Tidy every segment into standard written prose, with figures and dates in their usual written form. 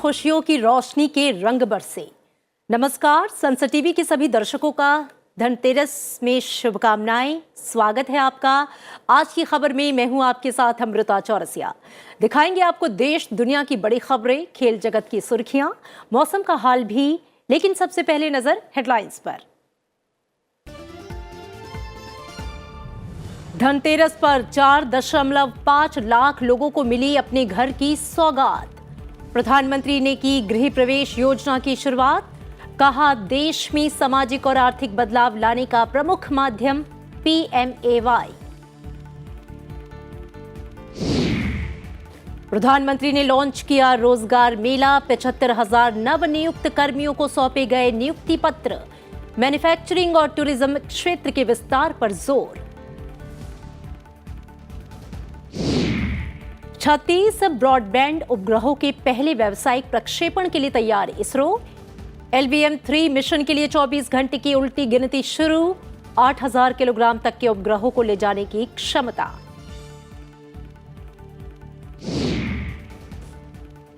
खुशियों की रोशनी के रंग बरसे। नमस्कार, सनसद टीवी के सभी दर्शकों का धनतेरस में शुभकामनाएं। स्वागत है आपका। आज की खबर में मैं हूं आपके साथ अमृता चौरसिया। दिखाएंगे आपको देश दुनिया की बड़ी खबरें, खेल जगत की सुर्खियां, मौसम का हाल भी। लेकिन सबसे पहले नजर हेडलाइंस पर। धनतेरस पर 4.5 लाख लोगों को मिली अपने घर की सौगात। प्रधानमंत्री ने की गृह प्रवेश योजना की शुरुआत। कहा देश में सामाजिक और आर्थिक बदलाव लाने का प्रमुख माध्यम PMAY। प्रधानमंत्री ने लॉन्च किया रोजगार मेला। 75,000 नवनियुक्त कर्मियों को सौंपे गए नियुक्ति पत्र। मैन्युफैक्चरिंग और टूरिज्म क्षेत्र के विस्तार पर जोर। 36 ब्रॉडबैंड उपग्रहों के पहले व्यावसायिक प्रक्षेपण के लिए तैयार इसरो। LVM-3 मिशन के लिए 24 घंटे की उल्टी गिनती शुरू। 8,000 किलोग्राम तक के उपग्रहों को ले जाने की क्षमता।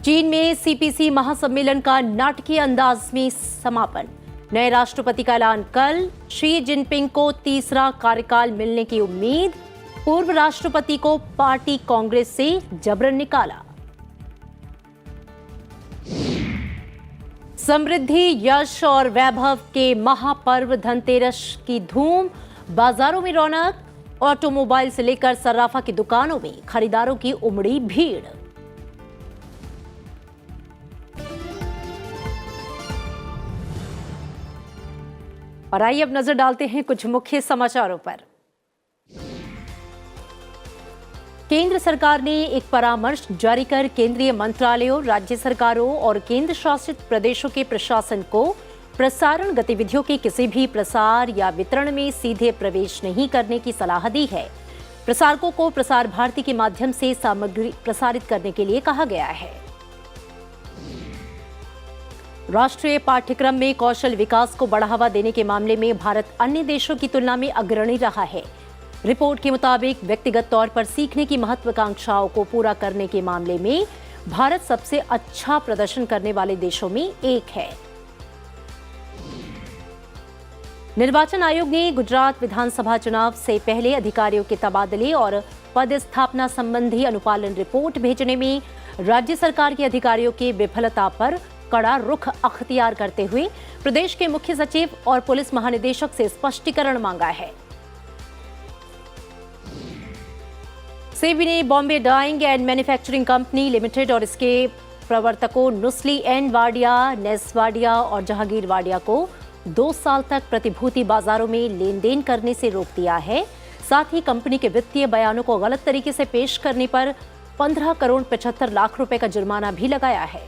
चीन में CPC महासम्मेलन का नाटकीय अंदाज में समापन। नए राष्ट्रपति का ऐलान कल। शी जिनपिंग को तीसरा कार्यकाल मिलने की उम्मीद। पूर्व राष्ट्रपति को पार्टी कांग्रेस से जबरन निकाला। समृद्धि, यश और वैभव के महापर्व धनतेरस की धूम। बाजारों में रौनक। ऑटोमोबाइल से लेकर सर्राफा की दुकानों में खरीदारों की उमड़ी भीड़। और आइए अब नजर डालते हैं कुछ मुख्य समाचारों पर। केंद्र सरकार ने एक परामर्श जारी कर केंद्रीय मंत्रालयों, राज्य सरकारों और केंद्र शासित प्रदेशों के प्रशासन को प्रसारण गतिविधियों के किसी भी प्रसार या वितरण में सीधे प्रवेश नहीं करने की सलाह दी है। प्रसारकों को प्रसार भारती के माध्यम से सामग्री प्रसारित करने के लिए कहा गया है। राष्ट्रीय पाठ्यक्रम में कौशल विकास को बढ़ावा देने के मामले में भारत अन्य देशों की तुलना में अग्रणी रहा है। रिपोर्ट के मुताबिक व्यक्तिगत तौर पर सीखने की महत्वाकांक्षाओं को पूरा करने के मामले में भारत सबसे अच्छा प्रदर्शन करने वाले देशों में एक है। निर्वाचन आयोग ने गुजरात विधानसभा चुनाव से पहले अधिकारियों के तबादले और पदस्थापना संबंधी अनुपालन रिपोर्ट भेजने में राज्य सरकार के अधिकारियों की विफलता पर कड़ा रुख अख्तियार करते हुए प्रदेश के मुख्य सचिव और पुलिस महानिदेशक से स्पष्टीकरण मांगा है। सेबी ने Bombay dyeing and manufacturing company limited और इसके प्रवर्तकों नुस्ली एंड वाडिया, नेस वाडिया और जहांगीर वाडिया को 2 साल तक प्रतिभूति बाजारों में लेन देन करने से रोक दिया है। साथ ही कंपनी के वित्तीय बयानों को गलत तरीके से पेश करने पर 15 करोड़ 75 लाख रुपए का जुर्माना भी लगाया है।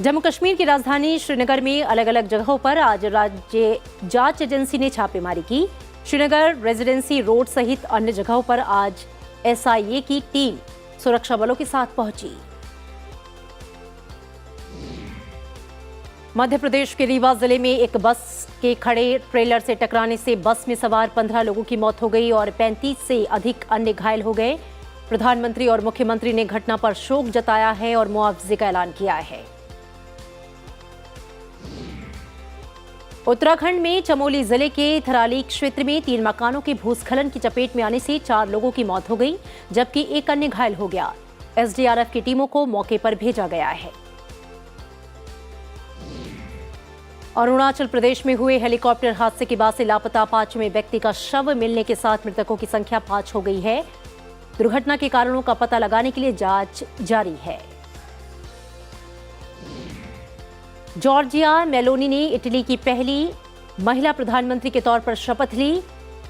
जम्मू कश्मीर की राजधानी श्रीनगर में अलग अलग जगहों पर आज राज्य जांच एजेंसी ने छापेमारी की। श्रीनगर रेजिडेंसी रोड सहित अन्य जगहों पर आज SIA की टीम सुरक्षा बलों के साथ पहुंची। मध्य प्रदेश के रीवा जिले में एक बस के खड़े ट्रेलर से टकराने से बस में सवार 15 लोगों की मौत हो गई और 35 से अधिक अन्य घायल हो गए। प्रधानमंत्री और मुख्यमंत्री ने घटना पर शोक जताया है और मुआवजे का ऐलान किया है। उत्तराखंड में चमोली जिले के थराली क्षेत्र में 3 मकानों के भूस्खलन की चपेट में आने से 4 लोगों की मौत हो गई, जबकि एक अन्य घायल हो गया। SDRF की टीमों को मौके पर भेजा गया है। अरुणाचल प्रदेश में हुए हेलीकॉप्टर हादसे के बाद से लापता 5वें व्यक्ति का शव मिलने के साथ मृतकों की संख्या 5 हो गई है। दुर्घटना के कारणों का पता लगाने के लिए जांच जारी है। जॉर्जिया मेलोनी ने इटली की पहली महिला प्रधानमंत्री के तौर पर शपथ ली।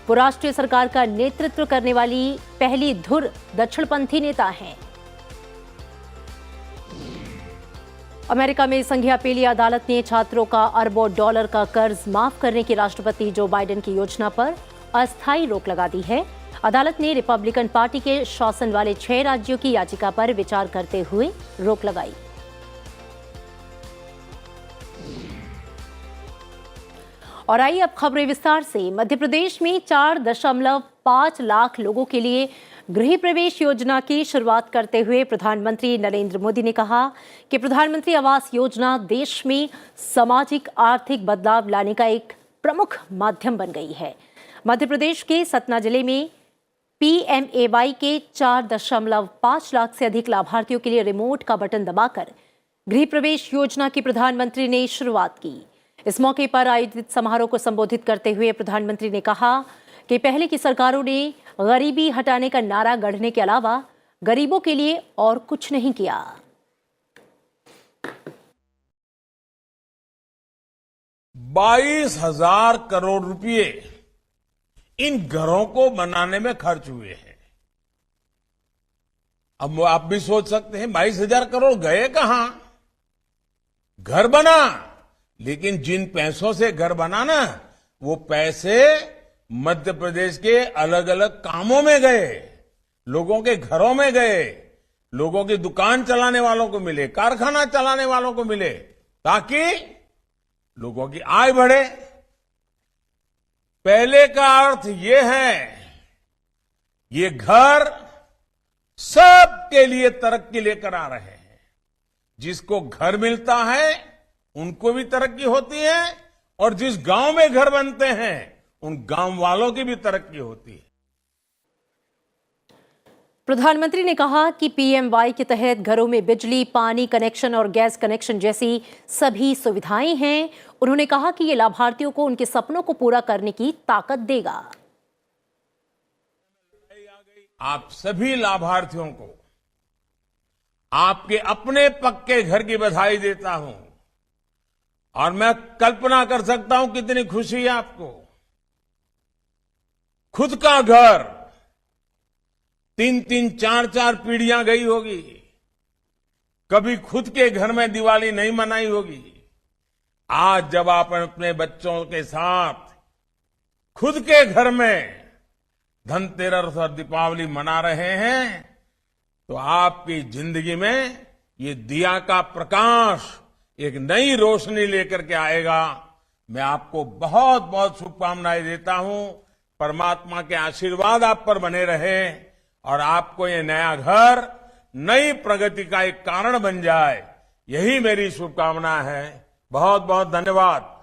वो राष्ट्रीय सरकार का नेतृत्व करने वाली पहली धुर दक्षिणपंथी नेता हैं। अमेरिका में संघीय अपीलीय अदालत ने छात्रों का अरबों डॉलर का कर्ज माफ करने की राष्ट्रपति जो बाइडेन की योजना पर अस्थायी रोक लगा दी है। अदालत ने रिपब्लिकन पार्टी के शासन वाले 6 राज्यों की याचिका पर विचार करते हुए रोक लगाई। और आइए अब खबरें विस्तार से। मध्य प्रदेश में 4.5 लाख लोगों के लिए गृह प्रवेश योजना की शुरुआत करते हुए प्रधानमंत्री नरेंद्र मोदी ने कहा कि प्रधानमंत्री आवास योजना देश में सामाजिक आर्थिक बदलाव लाने का एक प्रमुख माध्यम बन गई है। मध्य प्रदेश के सतना जिले में PMAY के 4.5 लाख से अधिक लाभार्थियों के लिए रिमोट का बटन दबाकर गृह प्रवेश योजना की प्रधानमंत्री ने शुरुआत की। इस मौके पर आयोजित समारोह को संबोधित करते हुए प्रधानमंत्री ने कहा कि पहले की सरकारों ने गरीबी हटाने का नारा गढ़ने के अलावा गरीबों के लिए और कुछ नहीं किया। 22,000 करोड़ रुपए इन घरों को बनाने में खर्च हुए हैं। अब आप भी सोच सकते हैं 22,000 करोड़ गए कहां? घर बना, लेकिन जिन पैसों से घर बना ना, वो पैसे मध्य प्रदेश के अलग अलग कामों में गए, लोगों के घरों में गए, लोगों की दुकान चलाने वालों को मिले, कारखाना चलाने वालों को मिले, ताकि लोगों की आय बढ़े। पहले का अर्थ ये है, ये घर सबके लिए तरक्की लेकर आ रहे हैं। जिसको घर मिलता है उनको भी तरक्की होती है, और जिस गांव में घर बनते हैं उन गांव वालों की भी तरक्की होती है। प्रधानमंत्री ने कहा कि PMY के तहत घरों में बिजली, पानी कनेक्शन और गैस कनेक्शन जैसी सभी सुविधाएं हैं। उन्होंने कहा कि ये लाभार्थियों को उनके सपनों को पूरा करने की ताकत देगा। आप सभी लाभार्थियों को आपके अपने पक्के घर की बधाई देता हूं, और मैं कल्पना कर सकता हूं कितनी खुशी है आपको। खुद का घर 3-3, 4-4 पीढ़ियां गई होगी, कभी खुद के घर में दिवाली नहीं मनाई होगी। आज जब आप अपने बच्चों के साथ खुद के घर में धनतेरस और दीपावली मना रहे हैं, तो आपकी जिंदगी में ये दिया का प्रकाश एक नई रोशनी लेकर के आएगा। मैं आपको बहुत बहुत शुभकामनाएं देता हूं। परमात्मा के आशीर्वाद आप पर बने रहे, और आपको ये नया घर नई प्रगति का एक कारण बन जाए, यही मेरी शुभकामना है। बहुत बहुत धन्यवाद।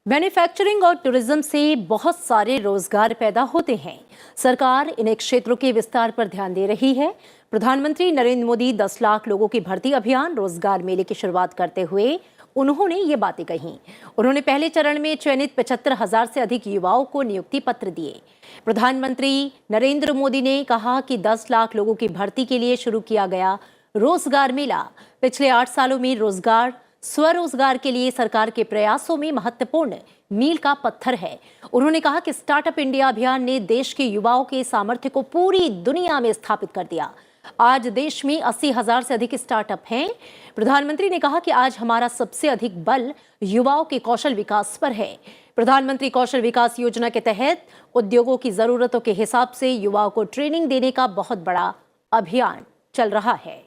मैन्युफैक्चरिंग और टूरिज्म से बहुत सारे रोजगार पैदा होते हैं। सरकार इन क्षेत्रों के विस्तार पर ध्यान दे रही है। प्रधानमंत्री नरेंद्र मोदी 10 लाख लोगों की भर्ती अभियान रोजगार मेले की शुरुआत करते हुए उन्होंने ये बातें कही। उन्होंने पहले चरण में चयनित 75,000 से अधिक युवाओं को नियुक्ति पत्र दिए। प्रधानमंत्री नरेंद्र मोदी ने कहा कि 10 लाख लोगों की भर्ती के लिए शुरू किया गया रोजगार मेला पिछले 8 सालों में रोजगार स्वरोजगार के लिए सरकार के प्रयासों में महत्वपूर्ण मील का पत्थर है। उन्होंने कहा कि स्टार्टअप इंडिया अभियान ने देश के युवाओं के सामर्थ्य को पूरी दुनिया में स्थापित कर दिया। आज देश में 80,000 से अधिक स्टार्टअप हैं। प्रधानमंत्री ने कहा कि आज हमारा सबसे अधिक बल युवाओं के कौशल विकास पर है। प्रधानमंत्री कौशल विकास योजना के तहत उद्योगों की जरूरतों के हिसाब से युवाओं को ट्रेनिंग देने का बहुत बड़ा अभियान चल रहा है।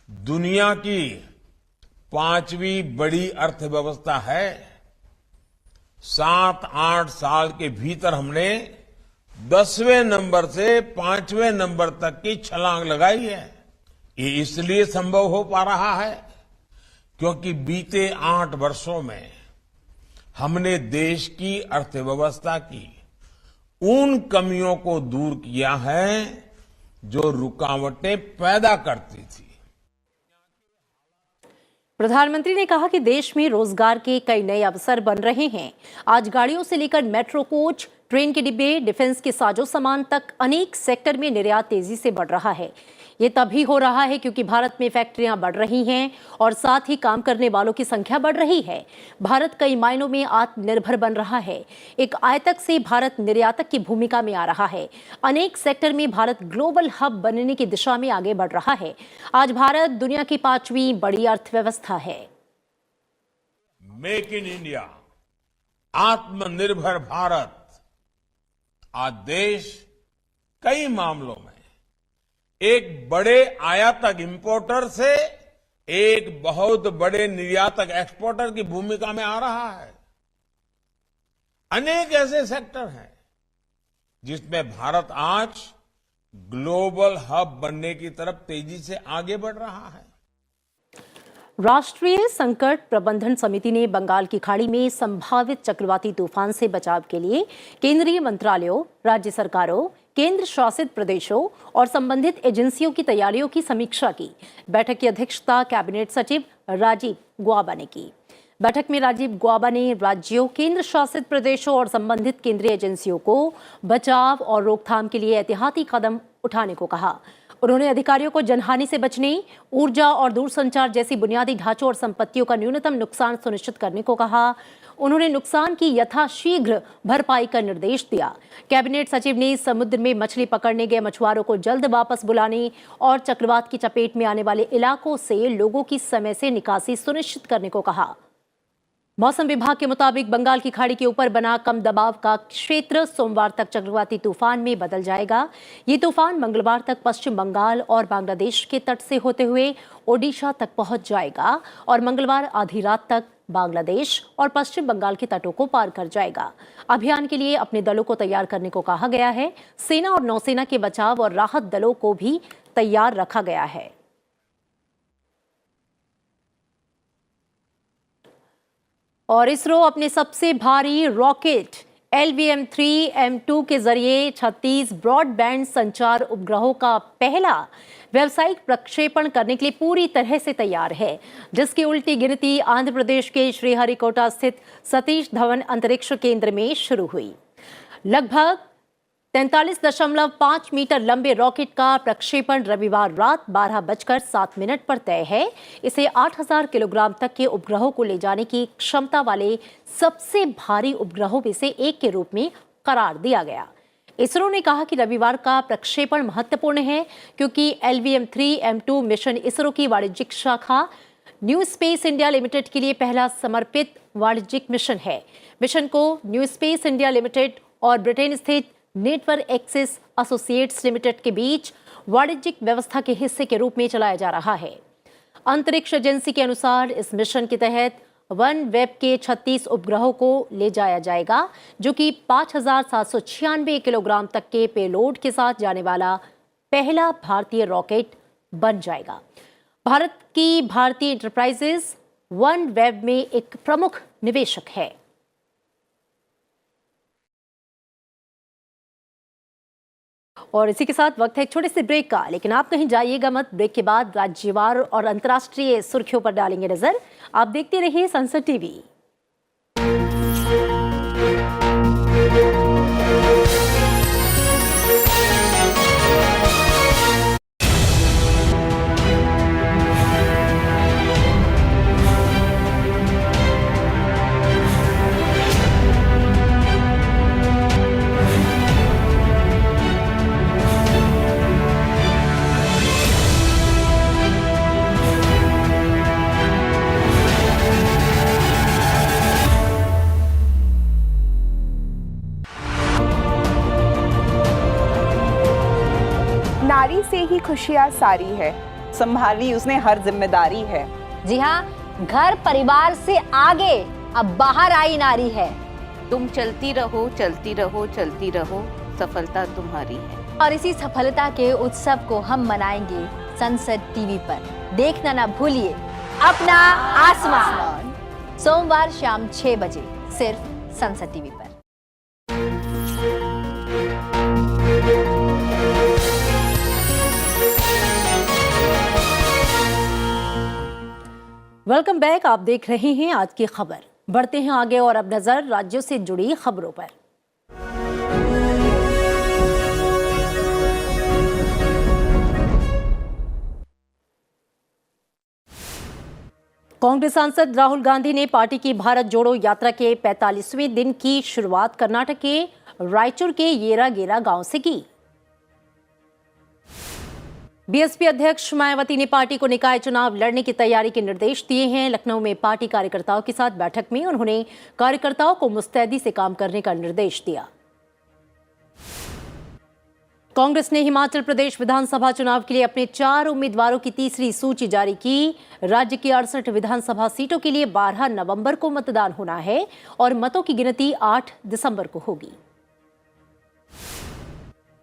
दुनिया की 5वीं बड़ी अर्थव्यवस्था है। 7-8 साल के भीतर हमने 10वें नंबर से 5वें नंबर तक की छलांग लगाई है। ये इसलिए संभव हो पा रहा है क्योंकि बीते 8 वर्षों में हमने देश की अर्थव्यवस्था की उन कमियों को दूर किया है जो रुकावटें पैदा करती थी। प्रधानमंत्री ने कहा कि देश में रोजगार के कई नए अवसर बन रहे हैं। आज गाड़ियों से लेकर मेट्रो कोच, ट्रेन के डिब्बे, डिफेंस के साजो सामान तक अनेक सेक्टर में निर्यात तेजी से बढ़ रहा है। ये तभी हो रहा है क्योंकि भारत में फैक्ट्रियां बढ़ रही हैं और साथ ही काम करने वालों की संख्या बढ़ रही है। भारत कई मायनों में आत्मनिर्भर बन रहा है। एक आयातक से भारत निर्यातक की भूमिका में आ रहा है। अनेक सेक्टर में भारत ग्लोबल हब बनने की दिशा में आगे बढ़ रहा है। आज भारत दुनिया की 5वीं बड़ी अर्थव्यवस्था है। मेक इन इंडिया, आत्मनिर्भर भारत। आज देश कई मामलों में एक बड़े आयातक इंपोर्टर से एक बहुत बड़े निर्यातक एक्सपोर्टर की भूमिका में आ रहा है। अनेक ऐसे सेक्टर हैं जिसमें भारत आज ग्लोबल हब बनने की तरफ तेजी से आगे बढ़ रहा है। राष्ट्रीय संकट प्रबंधन समिति ने बंगाल की खाड़ी में संभावित चक्रवाती तूफान से बचाव के लिए केंद्रीय मंत्रालयों, राज्य सरकारों, केंद्र शासित प्रदेशों और संबंधित एजेंसियों की तैयारियों की समीक्षा की। बैठक की अध्यक्षता कैबिनेट सचिव राजीव गौबा ने की। बैठक में राजीव गौबा ने राज्यों, केंद्र शासित प्रदेशों और संबंधित केंद्रीय एजेंसियों को बचाव और रोकथाम के लिए एहतियाती कदम उठाने को कहा। उन्होंने अधिकारियों को जनहानि से बचने, ऊर्जा और दूरसंचार जैसी बुनियादी ढांचों और संपत्तियों का न्यूनतम नुकसान सुनिश्चित करने को कहा। उन्होंने नुकसान की यथाशीघ्र भरपाई का निर्देश दिया। कैबिनेट सचिव ने समुद्र में मछली पकड़ने गए मछुआरों को जल्द वापस बुलाने और चक्रवात की चपेट में आने वाले इलाकों से लोगों की समय से निकासी सुनिश्चित करने को कहा। मौसम विभाग के मुताबिक बंगाल की खाड़ी के ऊपर बना कम दबाव का क्षेत्र सोमवार तक चक्रवाती तूफान में बदल जाएगा। ये तूफान मंगलवार तक पश्चिम बंगाल और बांग्लादेश के तट से होते हुए ओडिशा तक पहुंच जाएगा और मंगलवार आधी रात तक बांग्लादेश और पश्चिम बंगाल के तटों को पार कर जाएगा। अभियान के लिए अपने दलों को तैयार करने को कहा गया है। सेना और नौसेना के बचाव और राहत दलों को भी तैयार रखा गया है। और इसरो अपने सबसे भारी रॉकेट LVM-3M2 के जरिए 36 ब्रॉडबैंड संचार उपग्रहों का पहला व्यावसायिक प्रक्षेपण करने के लिए पूरी तरह से तैयार है, जिसकी उल्टी गिनती आंध्र प्रदेश के श्रीहरिकोटा स्थित सतीश धवन अंतरिक्ष केंद्र में शुरू हुई। लगभग 43.5 मीटर लंबे रॉकेट का प्रक्षेपण रविवार रात 12:07 पर तय है। इसे 8000 किलोग्राम तक के उपग्रहों को ले जाने की क्षमता वाले सबसे भारी उपग्रहों में से एक के रूप में करार दिया गया। इसरो ने कहा कि रविवार का प्रक्षेपण महत्वपूर्ण है क्योंकि LVM-3M2 मिशन इसरो की वाणिज्यिक शाखा न्यू स्पेस इंडिया लिमिटेड के लिए पहला समर्पित वाणिज्यिक मिशन है। मिशन को न्यू स्पेस इंडिया लिमिटेड और ब्रिटेन स्थित नेटवर्क एक्सेस एसोसिएट्स लिमिटेड के बीच वाणिज्यिक व्यवस्था के हिस्से के रूप में चलाया जा रहा है। अंतरिक्ष एजेंसी के अनुसार इस मिशन के तहत वन वेब के 36 उपग्रहों को ले जाया जाएगा, जो कि 5796 किलोग्राम तक के पेलोड के साथ जाने वाला पहला भारतीय रॉकेट बन जाएगा। भारत की भारतीय इंटरप्राइजेज वन वेब में एक प्रमुख निवेशक है। और इसी के साथ वक्त है एक छोटे से ब्रेक का, लेकिन आप कहीं जाइएगा मत। ब्रेक के बाद राज्यवार और अंतर्राष्ट्रीय सुर्खियों पर डालेंगे नजर। आप देखते रहिए संसद टीवी। नारी से ही खुशियाँ सारी है, संभाली उसने हर जिम्मेदारी है। जी हाँ, घर परिवार से आगे अब बाहर आई नारी है। तुम चलती रहो, चलती रहो, चलती रहो, सफलता तुम्हारी है। और इसी सफलता के उत्सव को हम मनाएंगे संसद टीवी पर। देखना ना भूलिए अपना आसमान, सोमवार शाम 6 बजे सिर्फ संसद टीवी पर। Welcome back. आप देख रहे हैं आज की खबर। बढ़ते हैं आगे और अब नजर राज्यों से जुड़ी खबरों पर। कांग्रेस सांसद राहुल गांधी ने पार्टी की भारत जोड़ो यात्रा के 45वें दिन की शुरुआत कर्नाटक के रायचूर के येरागेरा गांव से की। बीएसपी अध्यक्ष मायावती ने पार्टी को निकाय चुनाव लड़ने की तैयारी के निर्देश दिए हैं। लखनऊ में पार्टी कार्यकर्ताओं के साथ बैठक में उन्होंने कार्यकर्ताओं को मुस्तैदी से काम करने का निर्देश दिया। कांग्रेस ने हिमाचल प्रदेश विधानसभा चुनाव के लिए अपने 4 उम्मीदवारों की तीसरी सूची जारी की। राज्य की 68 विधानसभा सीटों के लिए 12 नवंबर को मतदान होना है और मतों की गिनती 8 दिसंबर को होगी।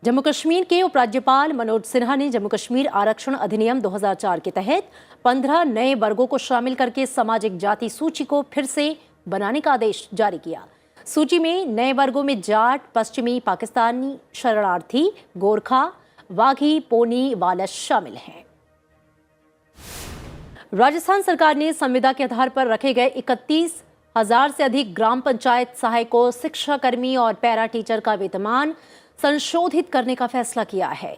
जम्मू कश्मीर के उपराज्यपाल मनोज सिन्हा ने जम्मू कश्मीर आरक्षण अधिनियम 2004 के तहत 15 नए वर्गों को शामिल करके सामाजिक जाति सूची को फिर से बनाने का आदेश जारी किया। सूची में नए वर्गों में जाट, पश्चिमी पाकिस्तानी शरणार्थी, गोरखा, वाघी, पोनी, वालस शामिल हैं। राजस्थान सरकार ने संविदा के आधार पर रखे गए 31,000 से अधिक ग्राम पंचायत सहायकों, शिक्षा कर्मी और पैरा टीचर का वेतनमान संशोधित करने का फैसला किया है।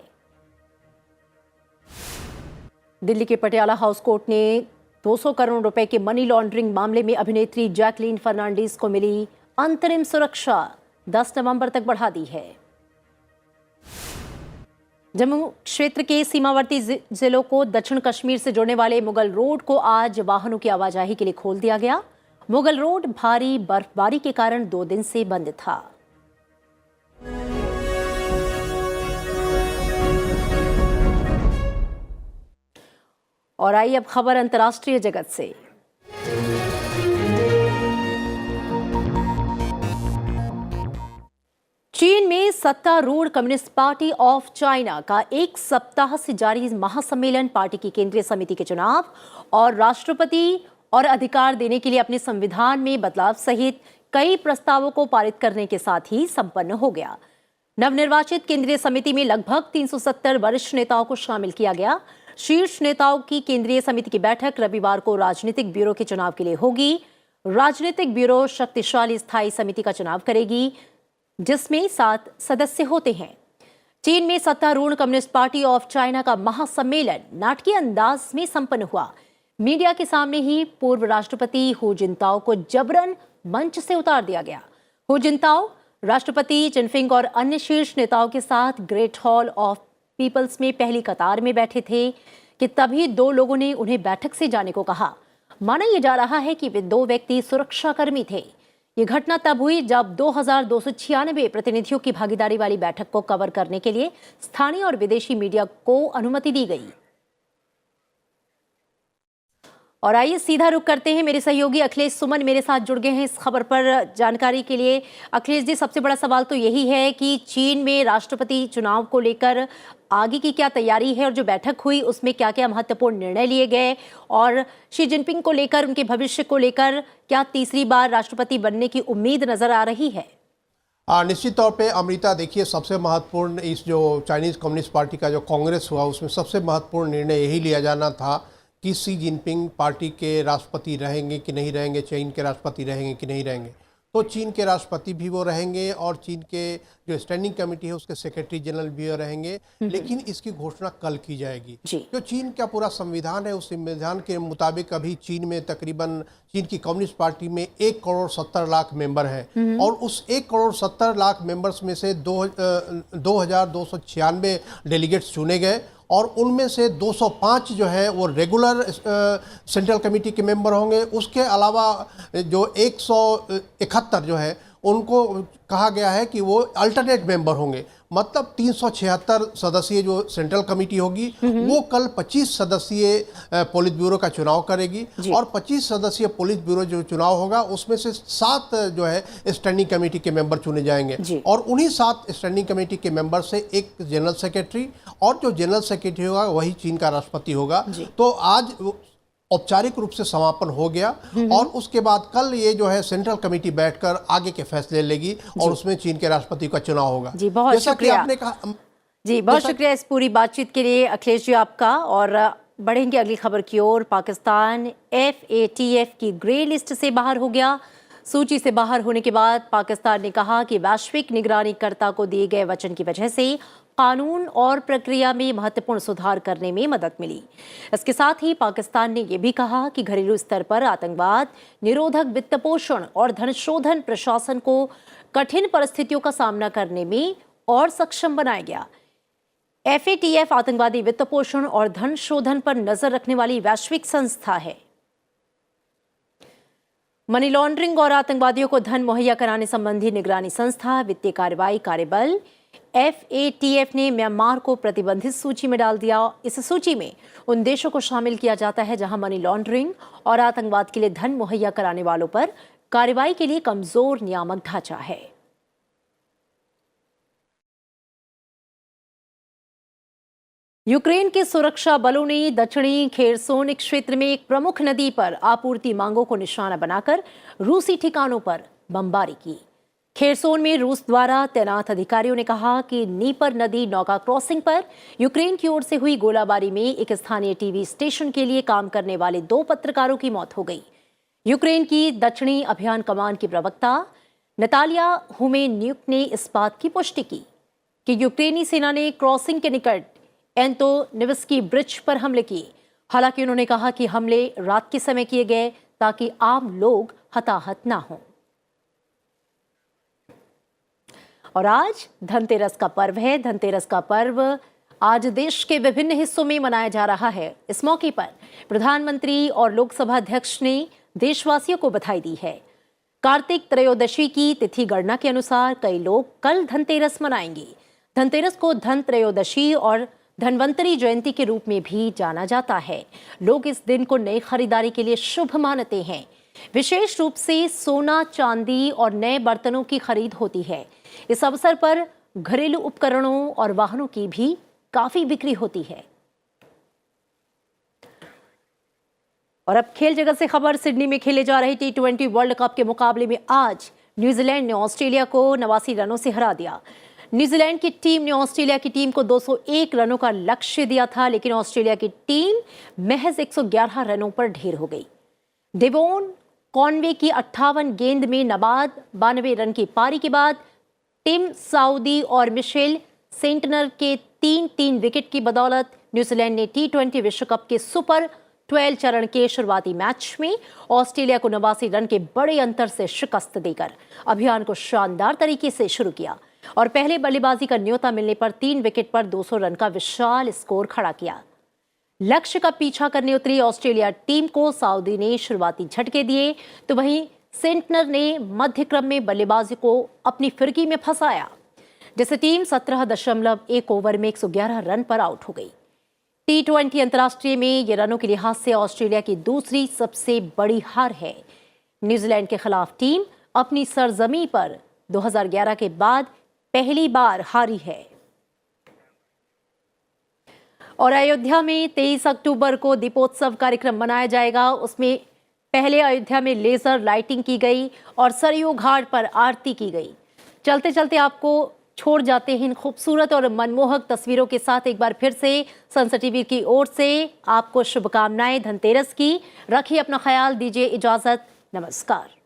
दिल्ली के पटियाला हाउस कोर्ट ने 200 करोड़ रुपए के मनी लॉन्ड्रिंग मामले में अभिनेत्री जैकलीन फर्नांडीज को मिली अंतरिम सुरक्षा 10 नवंबर तक बढ़ा दी है। जम्मू क्षेत्र के सीमावर्ती जिलों को दक्षिण कश्मीर से जोड़ने वाले मुगल रोड को आज वाहनों की आवाजाही के लिए खोल दिया गया। मुगल रोड भारी बर्फबारी के कारण 2 दिन से बंद था। और आइए अब खबर अंतर्राष्ट्रीय जगत से। चीन में सत्तारूढ़ कम्युनिस्ट पार्टी ऑफ चाइना का 1 सप्ताह से जारी महासम्मेलन पार्टी की केंद्रीय समिति के चुनाव और राष्ट्रपति और अधिकार देने के लिए अपने संविधान में बदलाव सहित कई प्रस्तावों को पारित करने के साथ ही संपन्न हो गया। नवनिर्वाचित केंद्रीय समिति में लगभग 370 वरिष्ठ नेताओं को शामिल किया गया। शीर्ष नेताओं की केंद्रीय समिति की बैठक रविवार को राजनीतिक ब्यूरो के चुनाव के लिए होगी। राजनीतिक ब्यूरो शक्तिशाली स्थायी समिति का चुनाव करेगी जिसमें 7 सदस्य होते हैं। चीन में सत्तारूढ़ कम्युनिस्ट पार्टी ऑफ चाइना का महासम्मेलन नाटकीय अंदाज में संपन्न हुआ। मीडिया के सामने ही पूर्व राष्ट्रपति हु जिनताओ को जबरन मंच से उतार दिया गया। हु जिनताओ राष्ट्रपति जिनफिंग और अन्य शीर्ष नेताओं के साथ ग्रेट हॉल ऑफ पीपल्स में पहली कतार में बैठे थे कि तभी 2 लोगों ने उन्हें बैठक से जाने को कहा। माना यह जा रहा है कि वे 2 व्यक्ति सुरक्षाकर्मी थे। ये घटना तब हुई जब 2296 प्रतिनिधियों की भागीदारी वाली बैठक को कवर करने के लिए स्थानीय और विदेशी मीडिया को अनुमति दी गई। और आइए सीधा रुख करते हैं, मेरे सहयोगी अखिलेश सुमन मेरे साथ जुड़ गए हैं इस खबर पर जानकारी के लिए। अखिलेश जी, सबसे बड़ा सवाल तो यही है कि चीन में राष्ट्रपति चुनाव को लेकर आगे की क्या तैयारी है और जो बैठक हुई उसमें क्या क्या महत्वपूर्ण निर्णय लिए गए, और शी जिनपिंग को लेकर, उनके भविष्य को लेकर क्या तीसरी बार राष्ट्रपति बनने की उम्मीद नजर आ रही है? निश्चित तौर पे अमृता, देखिए, सबसे महत्वपूर्ण इस जो चाइनीज़ कम्युनिस्ट पार्टी का जो कांग्रेस हुआ उसमें सबसे महत्वपूर्ण निर्णय यही लिया जाना था कि शी जिनपिंग पार्टी के राष्ट्रपति रहेंगे कि नहीं रहेंगे, चीन के राष्ट्रपति रहेंगे कि नहीं रहेंगे। तो चीन के राष्ट्रपति भी वो रहेंगे और चीन के जो स्टैंडिंग कमेटी है उसके सेक्रेटरी जनरल भी वो रहेंगे, लेकिन इसकी घोषणा कल की जाएगी। जो चीन का पूरा संविधान है उस संविधान के मुताबिक अभी चीन में तकरीबन चीन की कम्युनिस्ट पार्टी में 1 करोड़ 70 लाख मेंबर हैं और उस 1 करोड़ 70 लाख मेंबर्स में से 2296 डेलीगेट्स चुने गए और उनमें से 205 जो है वो रेगुलर सेंट्रल कमेटी के मेंबर होंगे। उसके अलावा जो 171 जो है उनको कहा गया है कि वो अल्टरनेट मेंबर होंगे। मतलब 376 सदस्यीय जो सेंट्रल कमेटी होगी वो कल 25 सदस्यीय पोलित ब्यूरो का चुनाव करेगी और 25 सदस्यीय पोलित ब्यूरो जो चुनाव होगा उसमें से 7 जो है स्टैंडिंग कमेटी के मेंबर चुने जाएंगे और उन्हीं 7 स्टैंडिंग कमेटी के मेंबर से एक जनरल सेक्रेटरी, और जो जनरल सेक्रेटरी होगा वही चीन का राष्ट्रपति होगा। तो आज औपचारिक रूप से समापन हो गया और उसके बाद कल ये जो है सेंट्रल कमेटी बैठकर आगे के फैसले लेगी और उसमें चीन के राष्ट्रपति का चुनाव होगा। जी, बहुत शुक्रिया। आपने कहा जी, बहुत शुक्रिया इस पूरी बातचीत के लिए अखिलेश जी आपका। और बढ़ेंगे अगली खबर की ओर। पाकिस्तान FATF की ग्रे लिस्ट से बाहर हो गया। सूची से बाहर होने के बाद पाकिस्तान ने कहा कि वैश्विक निगरानीकर्ता को दिए गए वचन की वजह से कानून और प्रक्रिया में महत्वपूर्ण सुधार करने में मदद मिली। इसके साथ ही पाकिस्तान ने यह भी कहा कि घरेलू स्तर पर आतंकवाद निरोधक वित्तपोषण और धनशोधन प्रशासन को कठिन परिस्थितियों का सामना करने में और सक्षम बनाया गया। FATF आतंकवादी वित्तपोषण और धन शोधन पर नजर रखने वाली वैश्विक संस्था है। मनी लॉन्ड्रिंग और आतंकवादियों को धन मुहैया कराने संबंधी निगरानी संस्था वित्तीय कार्रवाई कार्यबल FATF ने म्यांमार को प्रतिबंधित सूची में डाल दिया। इस सूची में उन देशों को शामिल किया जाता है जहां मनी लॉन्ड्रिंग और आतंकवाद के लिए धन मुहैया कराने वालों पर कार्रवाई के लिए कमजोर नियामक ढांचा है। यूक्रेन के सुरक्षा बलों ने दक्षिणी खेरसोन क्षेत्र में एक प्रमुख नदी पर आपूर्ति मांगों को निशाना बनाकर रूसी ठिकानों पर बमबारी की। खेरसोन में रूस द्वारा तैनात अधिकारियों ने कहा कि नीपर नदी नौका क्रॉसिंग पर यूक्रेन की ओर से हुई गोलाबारी में एक स्थानीय टीवी स्टेशन के लिए काम करने वाले 2 पत्रकारों की मौत हो गई। यूक्रेन की दक्षिणी अभियान कमान की प्रवक्ता नतालिया हुमेन्युक ने इस बात की पुष्टि की कि यूक्रेनी सेना ने क्रॉसिंग के निकट एंटोनिवस्की ब्रिज पर हमले किए। हालांकि उन्होंने कहा कि हमले रात के समय किए गए ताकि आम लोग हताहत ना हों। और आज धनतेरस का पर्व है। धनतेरस का पर्व आज देश के विभिन्न हिस्सों में मनाया जा रहा है। इस मौके पर प्रधानमंत्री और लोकसभा अध्यक्ष ने देशवासियों को बधाई दी है। कार्तिक त्रयोदशी की तिथि गणना के अनुसार कई लोग कल धनतेरस मनाएंगे। धनतेरस को धन त्रयोदशी और धनवंतरी जयंती के रूप में भी जाना जाता है। लोग इस दिन को नई खरीदारी के लिए शुभ मानते हैं। विशेष रूप से सोना, चांदी और नए बर्तनों की खरीद होती है। इस अवसर पर घरेलू उपकरणों और वाहनों की भी काफी बिक्री होती है। और अब खेल जगत से खबर। सिडनी में खेले जा रहे T20 वर्ल्ड कप के मुकाबले में आज न्यूजीलैंड ने ऑस्ट्रेलिया को 89 रनों से हरा दिया। न्यूजीलैंड की टीम ने ऑस्ट्रेलिया की टीम को 201 रनों का लक्ष्य दिया था, लेकिन ऑस्ट्रेलिया की टीम महज 111 रनों पर ढेर हो गई। डेवोन कॉनवे की 58 गेंद में नबाद 92 रन की पारी के बाद टिम साउदी और मिशेल सेंटनर के 3-3 विकेट की बदौलत न्यूजीलैंड ने T20 विश्व कप के सुपर 12 चरण के शुरुआती मैच में ऑस्ट्रेलिया को 89 रन के बड़े अंतर से शिकस्त देकर अभियान को शानदार तरीके से शुरू किया और पहले बल्लेबाजी का न्योता मिलने पर 3 विकेट पर 200 रन का विशाल स्कोर खड़ा किया। लक्ष्य का पीछा करने उतरी ऑस्ट्रेलिया टीम को सऊदी ने शुरुआती झटके दिए, तो वहीं सेंटनर ने मध्य क्रम में बल्लेबाजी को अपनी फिरकी में फंसाया, जिससे टीम 17.1 ओवर में 111 रन पर आउट हो गई। T20 अंतर्राष्ट्रीय में ये रनों के लिहाज से ऑस्ट्रेलिया की दूसरी सबसे बड़ी हार है। न्यूजीलैंड के खिलाफ टीम अपनी सरजमी पर 2011 के बाद पहली बार हारी है। और अयोध्या में 23 अक्टूबर को दीपोत्सव कार्यक्रम मनाया जाएगा। उसमें पहले अयोध्या में लेजर लाइटिंग की गई और सरयू घाट पर आरती की गई। चलते चलते आपको छोड़ जाते हैं इन खूबसूरत और मनमोहक तस्वीरों के साथ। एक बार फिर से सनसद टीवी की ओर से आपको शुभकामनाएं धनतेरस की। रखिए अपना ख्याल, दीजिए इजाजत। नमस्कार।